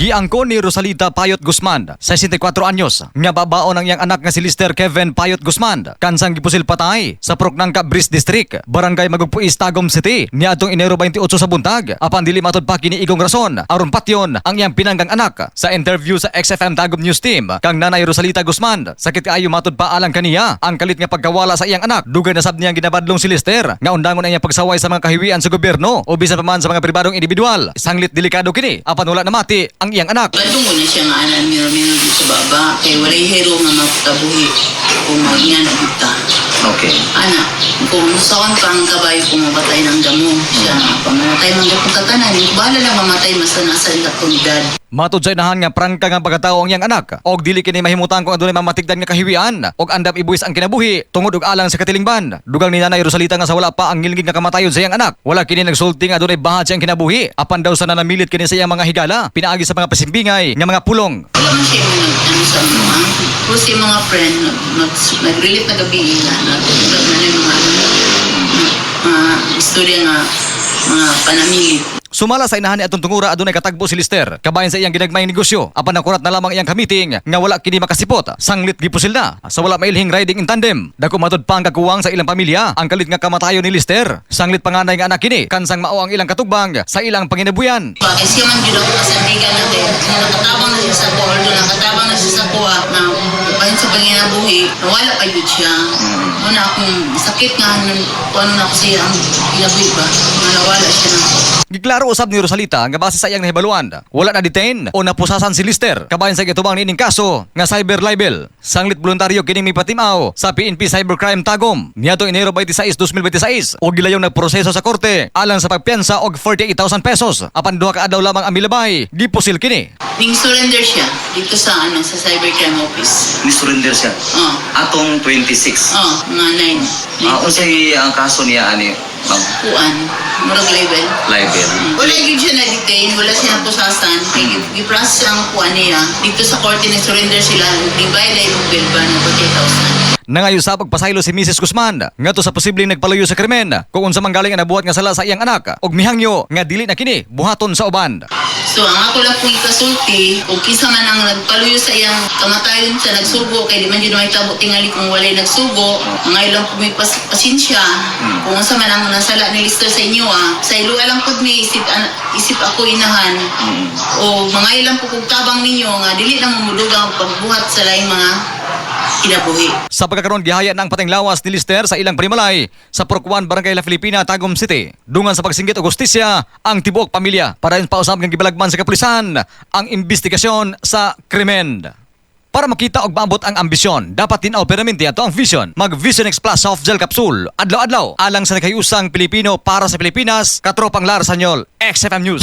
Giangko ni Rosalita Payot Guzman, 64 anyos, nga babao ng iyang anak nga si Lister Kevin Payot Guzman, kansang gipusil patay sa Procnangka Bris District, Barangay Magugpuis, Tagum City, niadtong Enero 28 sa buntag. Apan dili matod pa kini igong rason aron patyon ang iyang pinanggang anak. Sa interview sa XFM Tagum News Team, kang nanay Rosalita Guzman, sakit kaayo matod pa alang kaniya ang kalit nga pagkawala sa iyang anak. Dugay na sab niyang ginabadlong si Lister nga undangon ang iyang pagsaway sa mga kahiwian sa gobyerno o bisan pa man sa mga pribadong individual. Sanglit delikado kini apan wala na mati ang iyang anak. Badungo na siya nga anan miro-miro dito sa baba. Kay walay hero nga magtabuhi kung magingana kita. Okay. Ana, kung saan pa ang kabayo kung mamatay ng damo. Siya, pamamatay man gapong tatanan. Bahala lang mamatay nasa ilang komunidad. Matod sa inahan nga prangka nga pagkatao ang iyang anak og dili kini mahimutan kung adunay mamatigdan nga kahiwian og andam ibuhis ang kinabuhi tungod og alang sa katilingban. Dugang ni Nanay Rosalita nga sa wala pa ang ngilngig nga kamatayon sa iyang anak. Wala kini nagsulti nga adunay bahad sa iyang kinabuhi apan daw sa nanamilit kini sa iyang mga higala pinaagi sa mga pasimbingay nga mga pulong. Wala man siya yung ano sa mga pero si mga friend nag-relate na gabi na yung mga istorya nga mga panamilit. Sumala sa inahan ni atong tungura adunay katagbo si Lister kabayan sa iyang ginagmayng negosyo apan nakurat na lamang iyang kamiting nga wala kini makasipot. Sanglit gipusil na sa wala mailhing riding in tandem. Dako matod pa ang kakuwang sa ilang pamilya ang kalit nga kamatayon ni Lister. Sanglit panganay nga anak kini kansang mao ang ilang katugbang sa ilang panginabuyan. Kasi man gyud ako kasandigan natin. Nakatabang na siya sa kuha, nakatabang na siya sa kuha na bahin sa panginabuhi. Wala pa yun siya. Wala akong sakit nga ano na ako siya ang kinabuhi ba. Nawala siya na. Giklaro usab ni Rosalita nga base sa iyang nahibaluan, wala na detain o napusasan si Lister kabayan sa gitubang niining kaso nga cyber libel. Sanglit voluntaryo kining mipatimaw sa PNP Cybercrime Tagum niadtong Enero 26, 2026 o gilayong nagproseso sa korte alang sa pagpiyansa og 48,000 pesos. Apan duha ka adlaw lamang ang milabay, gipusil kini. Ning surrender siya dito sa sa cybercrime office. Ni-surrender siya. Atong 26. Mga 9. Unsay ang kaso niya ani? Kuan, murag libel. Libel. Wala yun siya na-detain, wala siya napusasan. I-process ang kuan niya. Dito sa korte nag-surrender sila. Di-bayad ay yung bill ba ng 48,000. Nangayo sa pagpasaylo si Mrs. Guzman ngadto sa posibleng nagpaluyo sa krimen kung unsa manggaling ang nabuhat nga sala sa iyang anak og mihangyo nga dili na kini buhaton sa uban. So ang ako lang po ikasulti kung kisa man ang nagpaluyo sa iyang kamatayon sa nagsugo kay di man yun may tabo tingali kung walay nagsugo. Mga ilang po may pasensya kung unsa man ang nasala ni Lister sa inyo sa ilo lang po may isip ako inahan o mga ilang po kung tabang ninyo nga dili na mamudugang pagbuhat sa laing mga kinabuhi. Sa pagkakaroon gihaya na ang pateng lawas ni Lister sa ilang primalay sa Procwan, Barangay La Filipina, Tagum City. Dungan sa pagsinggit og hustisya ang tibuok pamilya para pa usab nga gibalagman sa kapulisan ang investigasyon sa krimen. Para makita og maabot ang ambisyon, dapat tinaw permanente ato ang vision. Mag Vision X Plus Soft Gel Capsule adlaw-adlaw alang sa naghiusang Pilipino para sa Pilipinas. Katropang Lar Sanyol, XFM News.